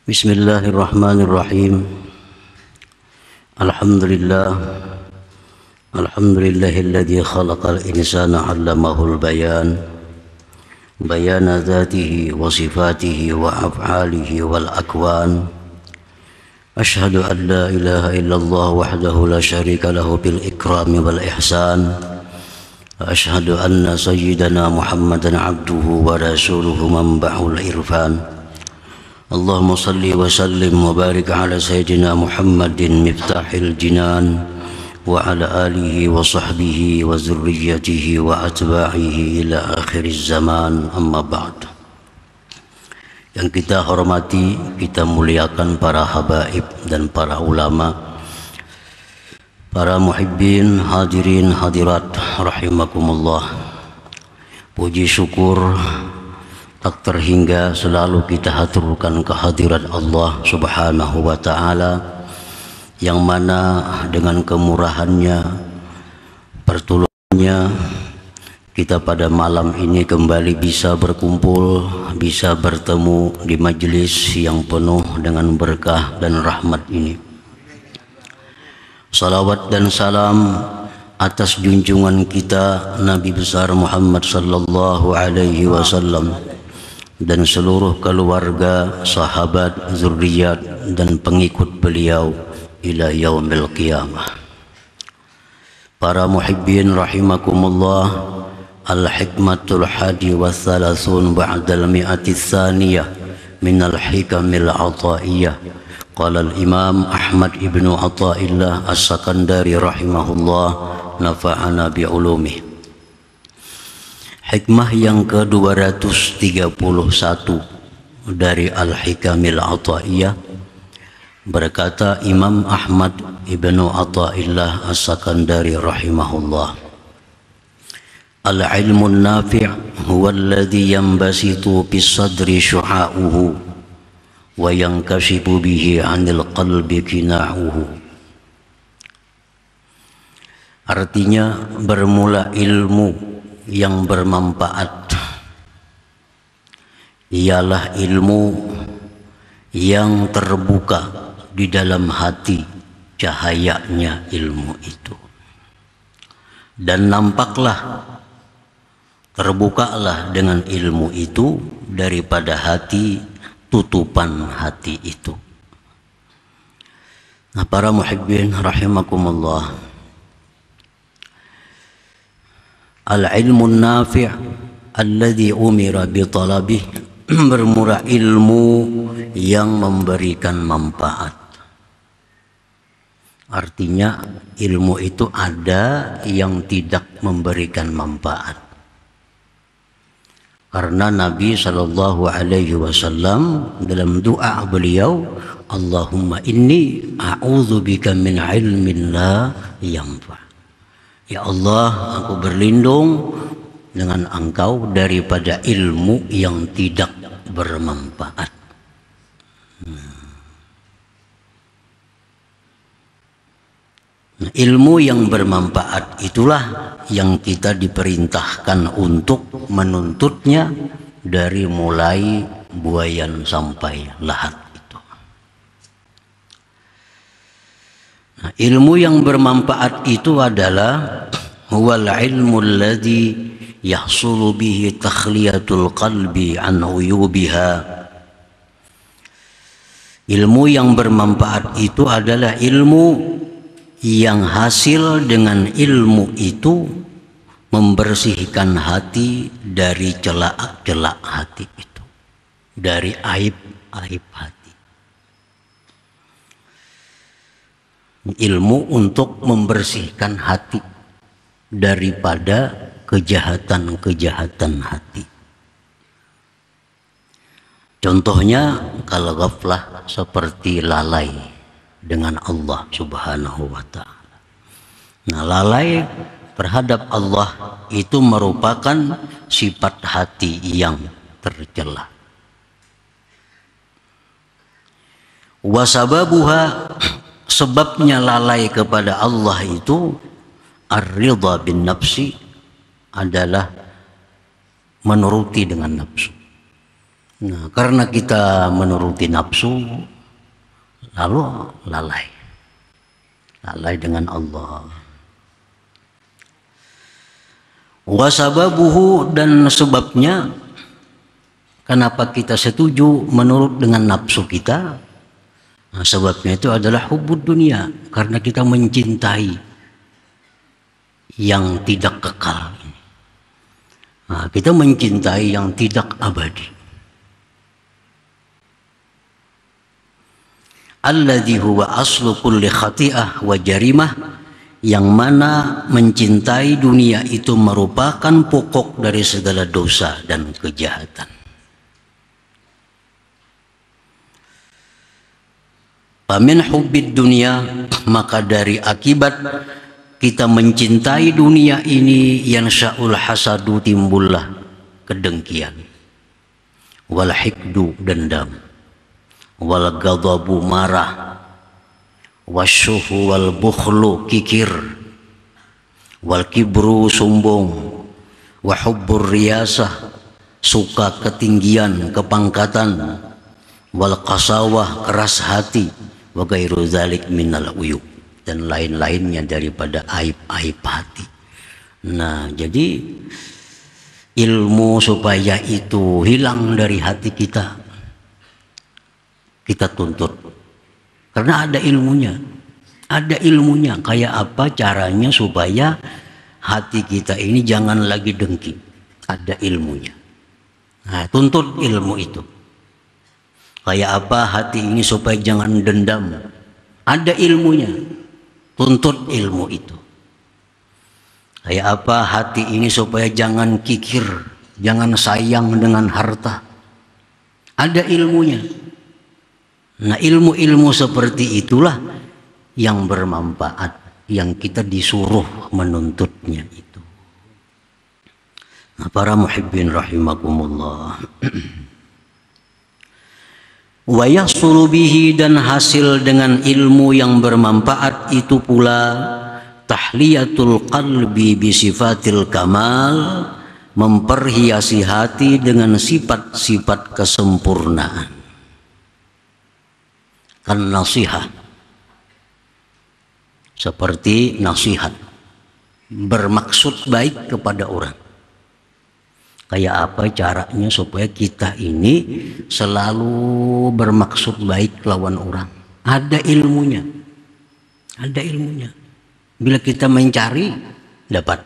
Bismillahirrahmanirrahim. Alhamdulillahilladzi khalaqal insana 'allamahul bayan bayana dzatihi wa sifatihi wa af'alihi wal akwan. Asyhadu an la ilaha illallah wahdahu la syarika lahu bil ikrami wal ihsan. Asyhadu anna sayyidana Muhammadan 'abduhu wa rasuluhu manba'ul irfan. Allahumma salli wa sallim wa barik ala sayyidina Muhammadin miftahil jinan wa ala alihi wa sahbihi wa zurriyatihi wa atba'ihi ila akhiriz zaman, amma ba'd. Yang kita hormati, kita muliakan para habaib dan para ulama, para muhibbin, hadirin hadirat rahimakumullah. Puji syukur tak terhingga selalu kita haturkan kehadirat Allah Subhanahu wa ta'ala, yang mana dengan kemurahannya, pertolongannya, kita pada malam ini kembali bisa berkumpul, bisa bertemu di majelis yang penuh dengan berkah dan rahmat ini. Salawat dan salam atas junjungan kita Nabi besar Muhammad sallallahu alaihi wasallam dan seluruh keluarga, sahabat, zuriat dan pengikut beliau ila yaumil qiyamah. Para muhibbin rahimakumullah, al-hikmatul hadi wa thalathun ba'dal mi'ati tsaniyah minal hikamil ataiyah. Qala al-imam Ahmad ibnu Athaillah as-Sakandari rahimahullah, nafa'ana bi'ulumih. Hikmah yang ke-231 dari Al-Hikamil Athaiyah, berkata Imam Ahmad ibnu Athaillah as-Sakandari rahimahullah, al-ilmun nafi' huwa alladhi yanbasitu bis sadri syu'a'uhu wa yankashifu bihi 'anil qalbi kina'uhu. Artinya, bermula ilmu yang bermanfaat ialah ilmu yang terbuka di dalam hati cahayanya ilmu itu, dan nampaklah, terbukalah dengan ilmu itu daripada hati tutupan hati itu. Nah, para muhibbin rahimakumullah, al-ilmun nafi' alladhi umira bitalabih, bermula ilmu yang memberikan manfaat. Artinya ilmu itu ada yang tidak memberikan manfaat. Karena Nabi sallallahu alaihi wasallam dalam doa beliau, Allahumma inni a'udzubika min ilmin la yanfa'. Ya Allah, aku berlindung dengan Engkau daripada ilmu yang tidak bermanfaat. Nah, ilmu yang bermanfaat itulah yang kita diperintahkan untuk menuntutnya dari mulai buayan sampai lahat itu. Nah, ilmu yang bermanfaat itu adalah huwal ilmu alladhi yahsulu bihi takhliyatul qalbi an uyubiha. Ilmu yang bermanfaat itu adalah ilmu yang hasil dengan ilmu itu membersihkan hati dari celak-celak hati itu, dari aib-aib hati. Ilmu untuk membersihkan hati daripada kejahatan-kejahatan hati. Contohnya, kalau ghaflah seperti lalai dengan Allah Subhanahu wa ta'ala. Nah, lalai terhadap Allah itu merupakan sifat hati yang tercela. Wasababuha, sebabnya lalai kepada Allah itu, ar-ridha bin nafsi, adalah menuruti dengan nafsu. Nah, karena kita menuruti nafsu, lalu lalai dengan Allah. Wasababuhu, dan sebabnya kenapa kita setuju menurut dengan nafsu kita. Nah, sebabnya itu adalah hubbud dunia, karena kita mencintai yang tidak kekal. Nah, kita mencintai yang tidak abadi. Alladzi huwa aslu kulli khati'ah wa jarimah, yang mana mencintai dunia itu merupakan pokok dari segala dosa dan kejahatan. Famin hubbid dunia, maka dari akibat kita mencintai dunia ini, yang sya'ul hasadu, timbullah kedengkian, wal hikdu, dendam, wal ghadabu, marah, wasyuhu wal bukhlu, kikir, wal kibru, sombong, wa hubbur riyasah, suka ketinggian, kepangkatan, wal qasawah, keras hati, wa ghairu dzalik minal uyub, dan lain-lainnya daripada aib-aib hati. Nah, jadi ilmu supaya itu hilang dari hati kita, kita tuntut. Karena ada ilmunya. Kayak apa caranya supaya hati kita ini jangan lagi dengki. Ada ilmunya. Nah, tuntut ilmu itu. Kayak apa hati ini supaya jangan dendam. Ada ilmunya. Tuntut ilmu itu. Kayak apa hati ini supaya jangan kikir, jangan sayang dengan harta. Ada ilmunya. Nah, ilmu-ilmu seperti itulah yang bermanfaat, yang kita disuruh menuntutnya itu. Nah, para muhibbin rahimakumullah. Wa yahsulu bihi, dan hasil dengan ilmu yang bermanfaat itu pula tahliyatul qalbi bi sifatil kamal, memperhiasi hati dengan sifat-sifat kesempurnaan. Kan nasihat, seperti nasihat, bermaksud baik kepada orang. Kayak apa caranya supaya kita ini selalu bermaksud baik lawan orang? Ada ilmunya. Bila kita mencari, dapat.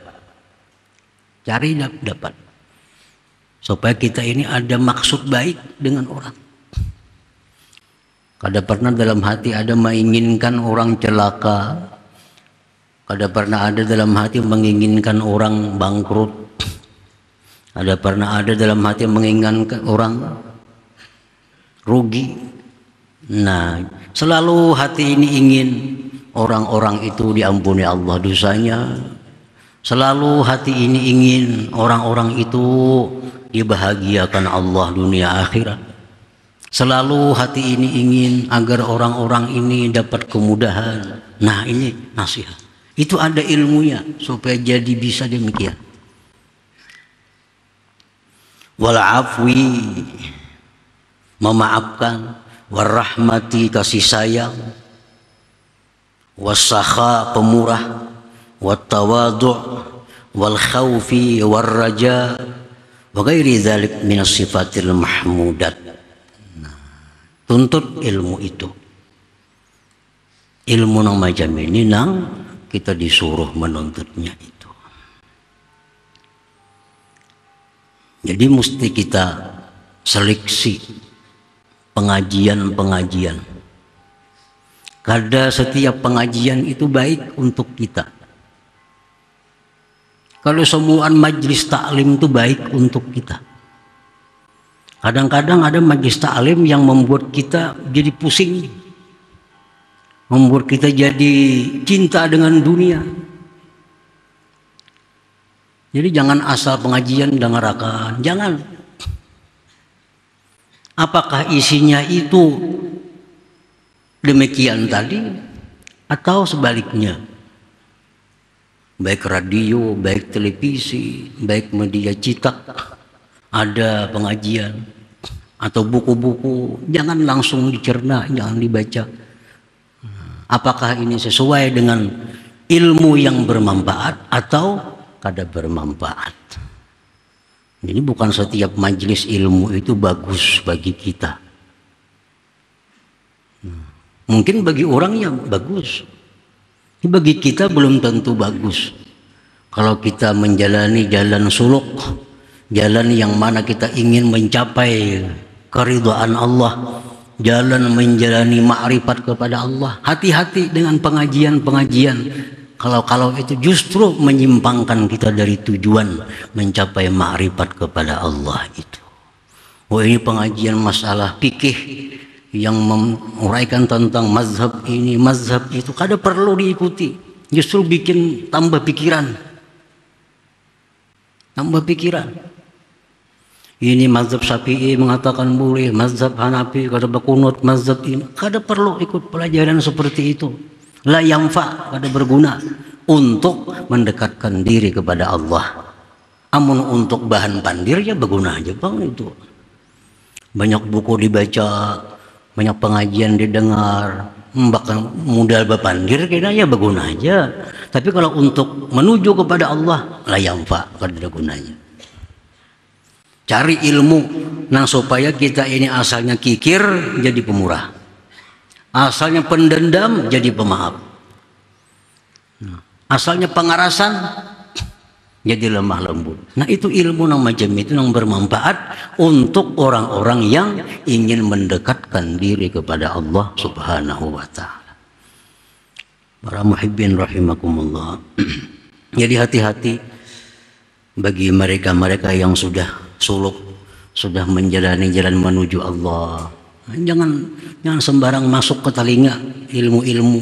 Cari, dapat. Supaya kita ini ada maksud baik dengan orang. Kada pernah dalam hati ada menginginkan orang celaka. Kada pernah ada dalam hati menginginkan orang bangkrut. Ada pernah ada dalam hati menginginkan orang rugi. Nah, selalu hati ini ingin orang-orang itu diampuni Allah dosanya. Selalu hati ini ingin orang-orang itu dibahagiakan Allah dunia akhirat. Selalu hati ini ingin agar orang-orang ini dapat kemudahan. Nah, ini nasihat. Itu ada ilmunya supaya jadi bisa demikian. Wal afwi, memaafkan, warahmati, kasih sayang, wasakha, pemurah, wattawadu', wal khawfi, war raja, wa ghairi dzalik minas sifatil mahmudat. Tuntut ilmu itu. Ilmu nang macam ini nang kita disuruh menuntutnya itu. Jadi mesti kita seleksi pengajian-pengajian. Kada setiap pengajian itu baik untuk kita. Kalau semua majlis taklim itu baik untuk kita. Kadang-kadang ada majlis taklim yang membuat kita jadi pusing, membuat kita jadi cinta dengan dunia. Jadi jangan asal pengajian dengarkan, jangan. Apakah isinya itu demikian tadi atau sebaliknya? Baik radio, baik televisi, baik media cetak, ada pengajian, atau buku-buku, jangan langsung dicerna, jangan dibaca. Apakah ini sesuai dengan ilmu yang bermanfaat atau kada bermanfaat? Jadi bukan setiap majelis ilmu itu bagus bagi kita. Mungkin bagi orang yang bagus, bagi kita belum tentu bagus. Kalau kita menjalani jalan suluk, jalan yang mana kita ingin mencapai keridhaan Allah, jalan menjalani ma'rifat kepada Allah, hati-hati dengan pengajian-pengajian. Kalau itu justru menyimpangkan kita dari tujuan mencapai ma'rifat kepada Allah itu. Oh, ini pengajian masalah fikih yang menguraikan tentang mazhab ini, mazhab itu, kada perlu diikuti. Justru bikin tambah pikiran. Tambah pikiran. Ini mazhab Syafi'i mengatakan boleh, mazhab Hanafi kada berkunut, mazhab ini. Kada perlu ikut pelajaran seperti itu. La yanfa, kada berguna untuk mendekatkan diri kepada Allah. Amun untuk bahan pandir ya berguna aja bang itu. Banyak buku dibaca, banyak pengajian didengar, bahkan modal berpandir kira ya berguna aja. Tapi kalau untuk menuju kepada Allah, la yanfa, kada ada gunanya. Cari ilmu nah supaya kita ini asalnya kikir jadi pemurah, asalnya pendendam jadi pemaaf, asalnya pengarasan jadi lemah lembut. Nah itu ilmu yang macam itu yang bermanfaat untuk orang-orang yang ingin mendekatkan diri kepada Allah Subhanahu wa ta'ala. Para muhibbin rahimakumullah. Jadi hati-hati bagi mereka-mereka yang sudah suluk, sudah menjalani jalan menuju Allah. Jangan sembarang masuk ke telinga ilmu-ilmu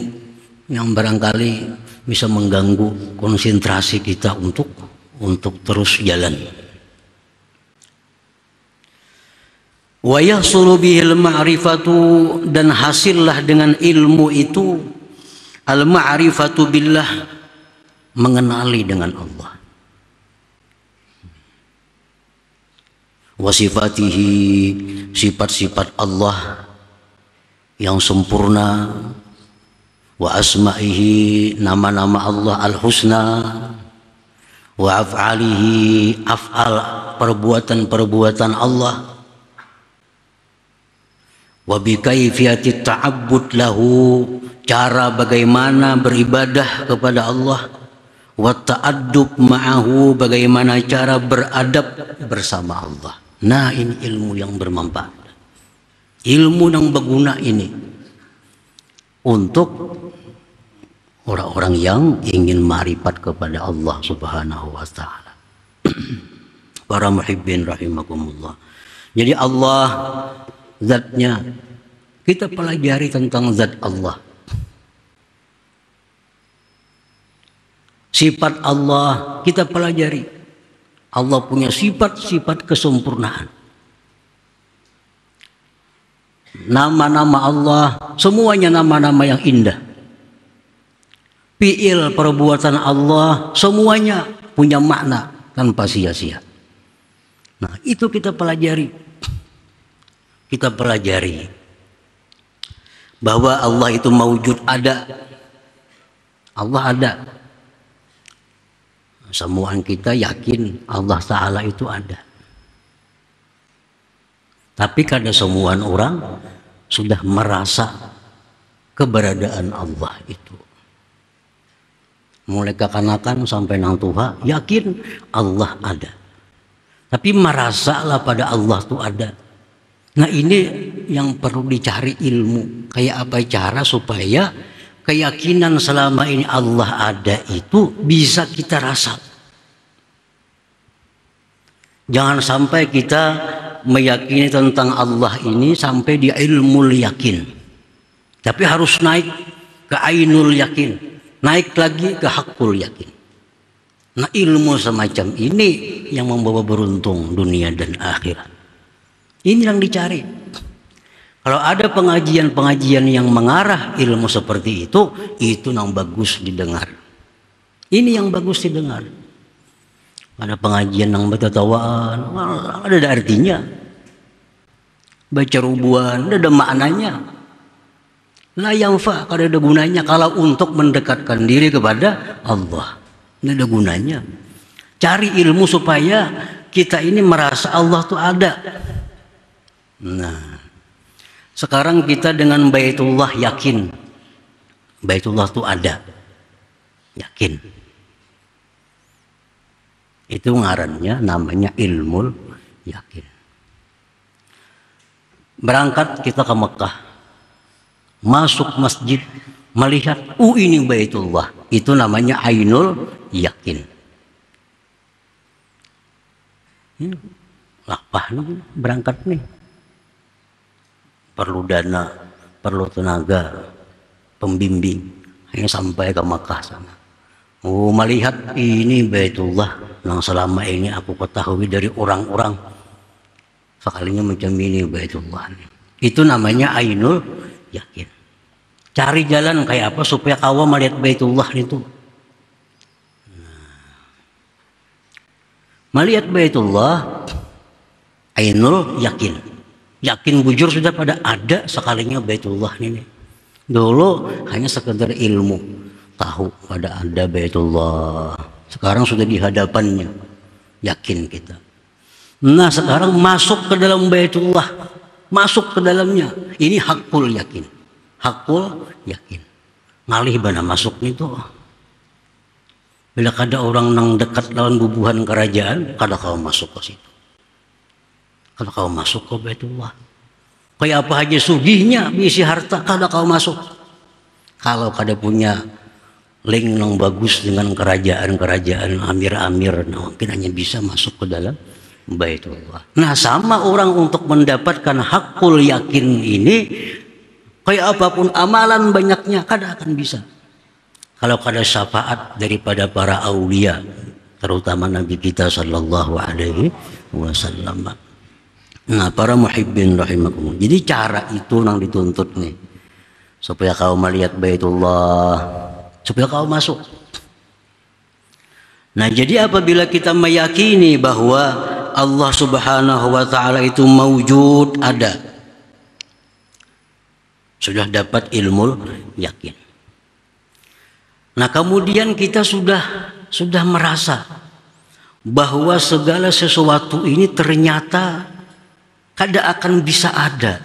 yang barangkali bisa mengganggu konsentrasi kita untuk terus jalan. Wa yahsulu bihil ma'rifatu, dan hasillah dengan ilmu itu al-ma'rifatu billah, mengenali dengan Allah. Wa sifatihi, sifat-sifat Allah yang sempurna. Wa asma'ihi, nama-nama Allah al-husna. Wa af'alihi, af'al, perbuatan-perbuatan Allah. Wa bikaifiyati ta'abbud lahu, cara bagaimana beribadah kepada Allah. Wa ta'addub ma'ahu, bagaimana cara beradab bersama Allah. Nah ini ilmu yang bermanfaat, ilmu yang berguna ini untuk orang-orang yang ingin ma'rifat kepada Allah Subhanahu wa ta'ala. Para muhibbin rahimakumullah. Jadi Allah zatnya, kita pelajari tentang zat Allah. Sifat Allah kita pelajari. Allah punya sifat-sifat kesempurnaan. Nama-nama Allah semuanya nama-nama yang indah. Fi'il, perbuatan Allah semuanya punya makna tanpa sia-sia. Nah itu kita pelajari. Kita pelajari bahwa Allah itu mawujud, ada. Allah ada. Semua kita yakin Allah Ta'ala itu ada. Tapi kadang semua orang sudah merasa keberadaan Allah itu. Mulai kekanakan sampai nang tua yakin Allah ada. Tapi merasalah pada Allah itu ada. Nah ini yang perlu dicari ilmu. Kayak apa cara supaya keyakinan selama ini Allah ada itu bisa kita rasa. Jangan sampai kita meyakini tentang Allah ini sampai di ilmu yakin. Tapi harus naik ke ainul yakin, naik lagi ke hakul yakin. Nah ilmu semacam ini yang membawa beruntung dunia dan akhirat. Ini yang dicari. Kalau ada pengajian-pengajian yang mengarah ilmu seperti itu yang bagus didengar. Ini yang bagus didengar. Ada pengajian yang bertatawaan, ada artinya. baca rubuhan, tidak ada maknanya. La yanfa, kalau ada gunanya kalau untuk mendekatkan diri kepada Allah. Tidak ada gunanya. Cari ilmu supaya kita ini merasa Allah tuh ada. Nah, sekarang kita dengan Baitullah yakin. Baitullah tuh ada. Yakin. Itu ngarannya namanya ilmu yakin. Berangkat kita ke Mekah. Masuk masjid, melihat, ini Baitullah. Itu namanya ainul yakin. Lapah nih, berangkat nih. Perlu dana, perlu tenaga, pembimbing. Hanya sampai ke Mekah sana. Melihat ini Baitullah yang selama ini aku ketahui dari orang-orang. Sekalinya macam ini Baitullah. Itu namanya ainul yakin. Cari jalan kayak apa supaya kau melihat Baitullah itu. Melihat Baitullah, ainul yakin. Yakin bujur sudah pada ada sekalinya Baitullah ini. Dulu hanya sekedar ilmu, tahu pada ada Baitullah. Sekarang sudah di hadapannya, yakin kita. Nah sekarang masuk ke dalam Baitullah, masuk ke dalamnya. Ini hakul yakin. Hakul yakin. Ngalih bana masuk itu. Bila ada orang nang dekat lawan bubuhan kerajaan, kada kau masuk ke situ. Kada kau masuk ke Baitullah. Kayak apa aja sugihnya, bisi harta, kada kau masuk. Kalau kada punya link nang bagus dengan kerajaan-kerajaan, amir-amir, nah, mungkin hanya bisa masuk ke dalam Baitullah. Nah sama orang untuk mendapatkan hakul yakin ini, kayak apapun amalan banyaknya kada akan bisa. Kalau kada syafaat daripada para aulia, terutama Nabi kita sallallahu alaihi wasallam. Nah, para muhibbin rahimakumullah. Jadi cara itu yang dituntut nih. Supaya kau melihat Baitullah, supaya kau masuk. Nah, jadi apabila kita meyakini bahwa Allah Subhanahu wa taala itu maujud, ada. Sudah dapat ilmu yakin. Nah kemudian kita sudah merasa bahwa segala sesuatu ini ternyata kada akan bisa ada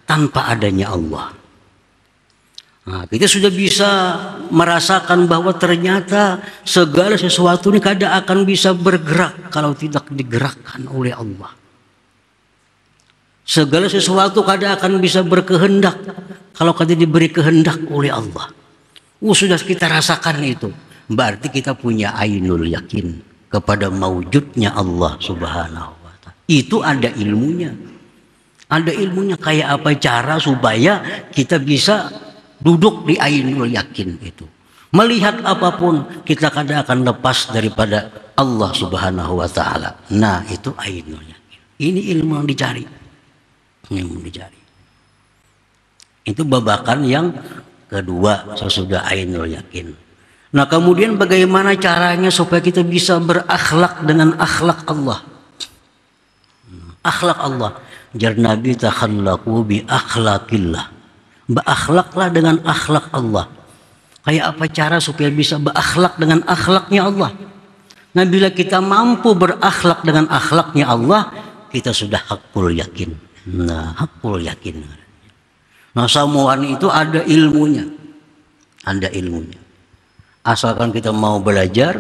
tanpa adanya Allah. Nah, kita sudah bisa merasakan bahwa ternyata segala sesuatu ini kada akan bisa bergerak kalau tidak digerakkan oleh Allah. Segala sesuatu kada akan bisa berkehendak kalau kada diberi kehendak oleh Allah. Sudah kita rasakan itu. Berarti kita punya ainul yakin kepada maujudnya Allah Subhanahu wa ta'ala. Itu ada ilmunya. Ada ilmunya kayak apa cara supaya kita bisa duduk di ainul yakin itu. Melihat apapun kita kada akan lepas daripada Allah Subhanahu wa ta'ala. Nah, itu ainul yakin. Ini ilmu yang dicari. Ilmu dicari. Itu babakan yang kedua sesudah ainul yakin. Nah kemudian bagaimana caranya supaya kita bisa berakhlak dengan akhlak Allah. Akhlak Allah. Jar Nabi takhallaqu bi akhlaqillah. Berakhlaklah dengan akhlak Allah. Kayak apa cara supaya bisa berakhlak dengan akhlaknya Allah? Nah bila kita mampu berakhlak dengan akhlaknya Allah, kita sudah hakul yakin. Nah hakul yakin. Nah samuan itu ada ilmunya. Ada ilmunya. Asalkan kita mau belajar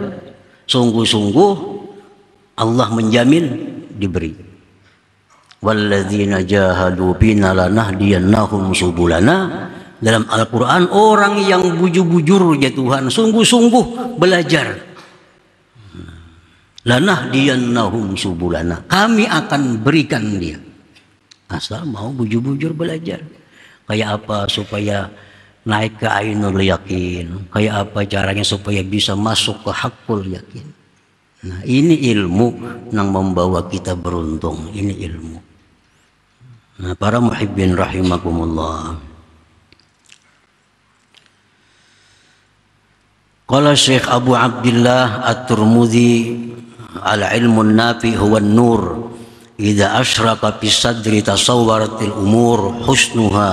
sungguh-sungguh, Allah menjamin diberi. Walladzina jahadu fina lanahdiyannahum subulana. Dalam Al-Quran, orang yang bujur-bujur ya Tuhan, sungguh-sungguh belajar. Lanahdiyannahum subulana. Kami akan berikan dia. Asal mau bujur-bujur belajar. Kayak apa supaya naik ke ainul yakin, kayak apa caranya supaya bisa masuk ke hakul yakin. Nah ini ilmu yang membawa kita beruntung. Ini ilmu. Nah para muhibbin rahimakumullah. Qala Syekh Abu Abdullah At-Tirmidzi al-ilmu nafi huwa an-nur. idza asyraka fi sadri tasawwaratil umur husnuha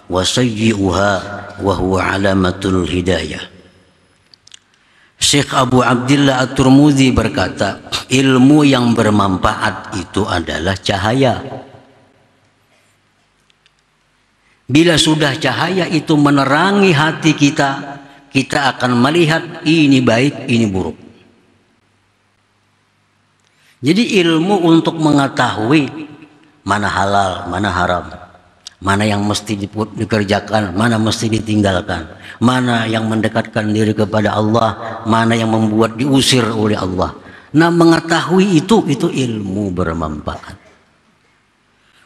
wa sayyi'uha wa huwa alamatul hidayah. Syekh Abu Abdillah At-Tirmidzi berkata, ilmu yang bermanfaat itu adalah cahaya. Bila sudah cahaya itu menerangi hati kita, kita akan melihat ini baik, ini buruk. Jadi ilmu untuk mengetahui mana halal, mana haram, mana yang mesti dikerjakan, mana mesti ditinggalkan, mana yang mendekatkan diri kepada Allah, mana yang membuat diusir oleh Allah. Nah, mengetahui itu ilmu bermanfaat.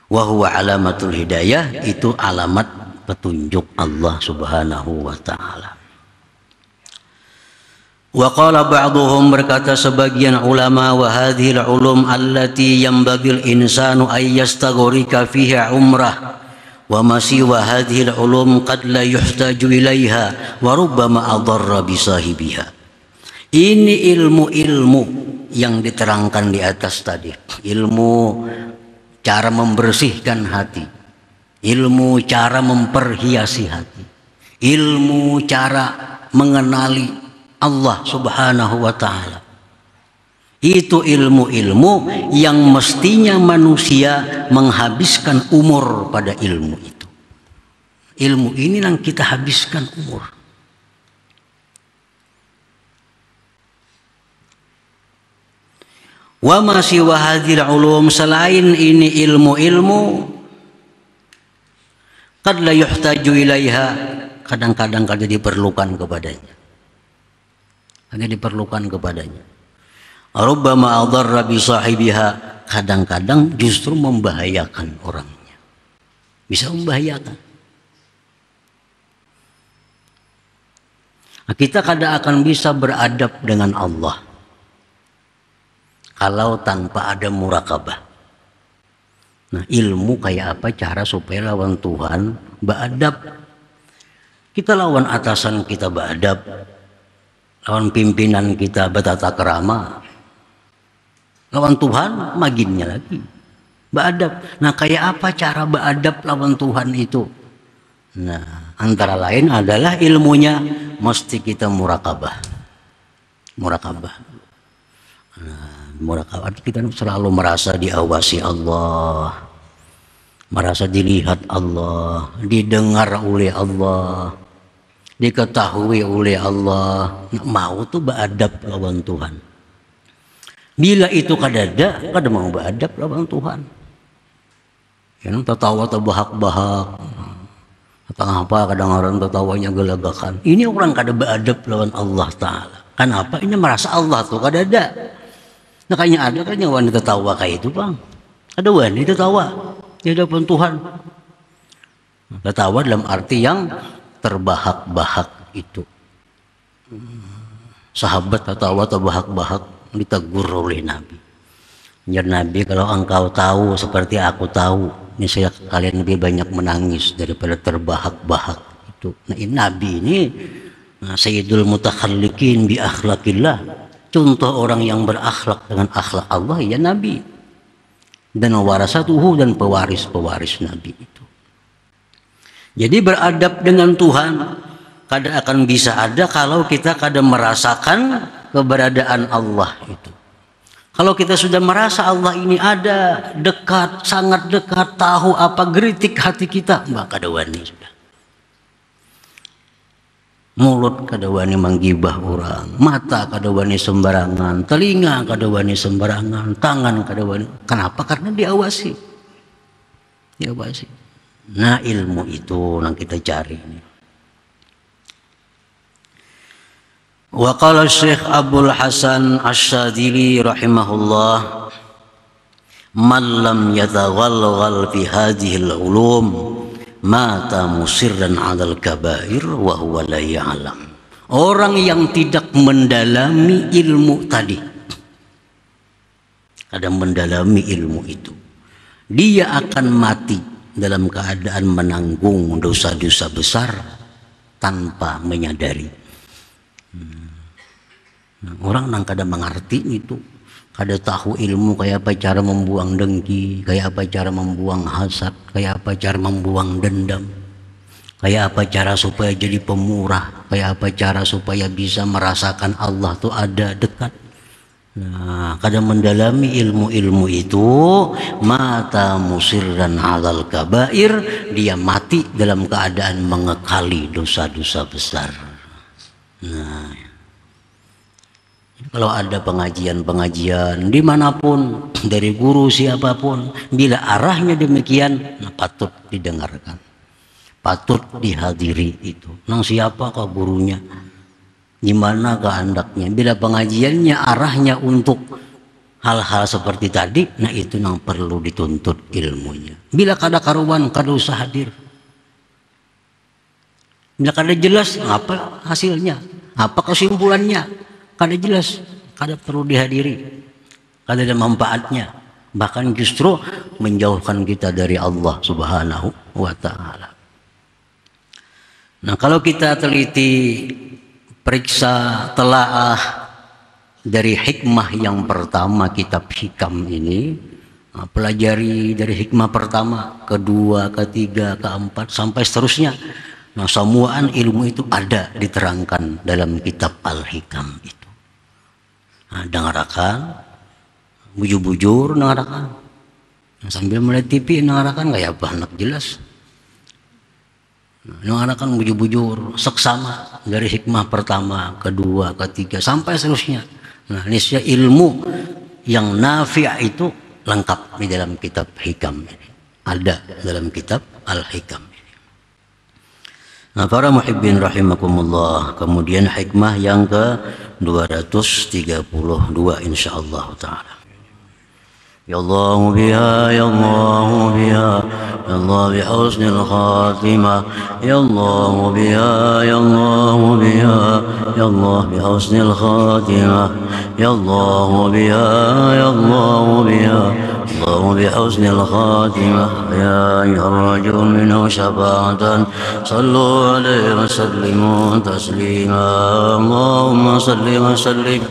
Wa huwa alamatul hidayah, itu alamat petunjuk Allah Subhanahu wa taala. Wa qala ba'dhum, berkata sebagian ulama, wa hadhil ulum allati yanbaghi al-insanu ay yastaghrika fiha umrah wa ma siwa hadhil ulum qad la yuhtaju ilaiha wa rubbama adarra bi sahibiha. Ini ilmu-ilmu yang diterangkan di atas tadi. Ilmu cara membersihkan hati, ilmu cara memperhiasi hati, ilmu cara mengenali Allah Subhanahu wa taala. Itu ilmu-ilmu yang mestinya manusia menghabiskan umur pada ilmu itu. Ilmu ini yang kita habiskan umur. Wa ma siwa hadhil ulum, selain ini ilmu-ilmu, qad la yuhtaju ilaiha, kadang-kadang kada diperlukan kepadanya. Hanya diperlukan kepadanya. Rubbama adarra bi sahibiha, kadang-kadang justru membahayakan orangnya. Bisa membahayakan. Nah, kita kada akan bisa beradab dengan Allah kalau tanpa ada murakabah. Nah, ilmu kayak apa cara supaya lawan Tuhan beradab. Kita lawan atasan kita beradab, lawan pimpinan kita bertata kerama, lawan Tuhan maginnya lagi beradab. Nah, kayak apa cara beradab lawan Tuhan itu? Nah, antara lain adalah ilmunya mesti kita murakabah. Murakabah. Nah, murakabah kita selalu merasa diawasi Allah, merasa dilihat Allah, didengar oleh Allah, diketahui oleh Allah. Mau tuh beradab lawan Tuhan. Bila itu kada mau beradab lawan Tuhan. Yang tertawa terbahak-bahak, atau apa kadang orang tertawanya gelagakan. Ini orang kada beradab lawan Allah Ta'ala. Kenapa? Ini merasa Allah tuh kada ada. Nah, kayaknya ada kan yang wanita tawa kayak itu, Bang. Ada wanita tawa di hadapan Tuhan. Tertawa dalam arti yang terbahak-bahak itu. Sahabat tertawa terbahak-bahak ditegur oleh Nabi. Ya Nabi, kalau engkau tahu seperti aku tahu, ini saya kalian lebih banyak menangis daripada terbahak-bahak itu. Nah, ini Nabi ini Sayyidul Mutakhalliqin bi akhlaqillah. Contoh orang yang berakhlak dengan akhlak Allah, ya Nabi. Dan warasatuhu, dan pewaris-pewaris Nabi itu. Jadi beradab dengan Tuhan kada akan bisa ada kalau kita kada merasakan keberadaan Allah itu. Kalau kita sudah merasa Allah ini ada, dekat, sangat dekat, tahu apa geritik hati kita, maka kada wani sudah. Mulut kada wani menggibah orang, mata kada wani sembarangan, telinga kada wani sembarangan, tangan kada wani. Kenapa? Karena diawasi. Diawasi. Nah, ilmu itu yang kita cari ini. Wa qala Syekh Abdul Hasan Asy-Syadzili rahimahullah, man lam yataghalghal fi hadhihi al-ulum mata musirran 'alal kabair wa huwa la ya'lam. Orang yang tidak mendalami ilmu tadi, kada mendalami ilmu itu, dia akan mati dalam keadaan menanggung dosa-dosa besar tanpa menyadari. Orang yang kada mengerti itu, Kada tahu ilmu kayak apa cara membuang dengki, kayak apa cara membuang hasad, kayak apa cara membuang dendam, kayak apa cara supaya jadi pemurah, kayak apa cara supaya bisa merasakan Allah tuh ada dekat. Nah, kadang mendalami ilmu-ilmu itu, mata musirran alal kabair, dia mati dalam keadaan mengekali dosa-dosa besar. Nah, kalau ada pengajian-pengajian dimanapun dari guru siapapun, bila arahnya demikian, nah, patut didengarkan, patut dihadiri itu. Nang siapa kah gurunya? Gimana kehendaknya? Bila pengajiannya arahnya untuk hal-hal seperti tadi, nah itu yang perlu dituntut ilmunya. Bila kada karuan, kada usah hadir. Bila kada jelas, apa hasilnya? Apa kesimpulannya? Kada jelas, kada perlu dihadiri, kada ada manfaatnya, bahkan justru menjauhkan kita dari Allah Subhanahu wa Ta'ala. Nah, kalau kita teliti, periksa, telaah dari hikmah yang pertama kitab Hikam ini, nah, pelajari dari hikmah pertama, kedua, ketiga, keempat sampai seterusnya. Nah, semuaan ilmu itu ada diterangkan dalam kitab Al-Hikam itu. Nah, dengarkan, bujur-bujur dengarkan, nah, sambil melihat TV dengarkan kayak apa anak jelas. Nah, dengarkan bujur-bujur seksama dari hikmah pertama, kedua, ketiga sampai seterusnya. Nah, niscaya ilmu yang nafi' itu lengkap di dalam kitab Hikam ini, ada dalam kitab Al-Hikam. Nah, para muhibbin rahimakumullah, kemudian hikmah yang ke 232 insyaallah taala. Ya Allah biha, ya Allah biha, ya Allah bi husnil khatimah, ya Allah biha, ya Allah biha, ya Allah bi husnil khatimah, ya Allah biha, ya Allah biha, الله بحسن الخاتمة يا أيها الرجل منه شفاعة صلوا عليه وسلموا تسليما اللهم صل وسلم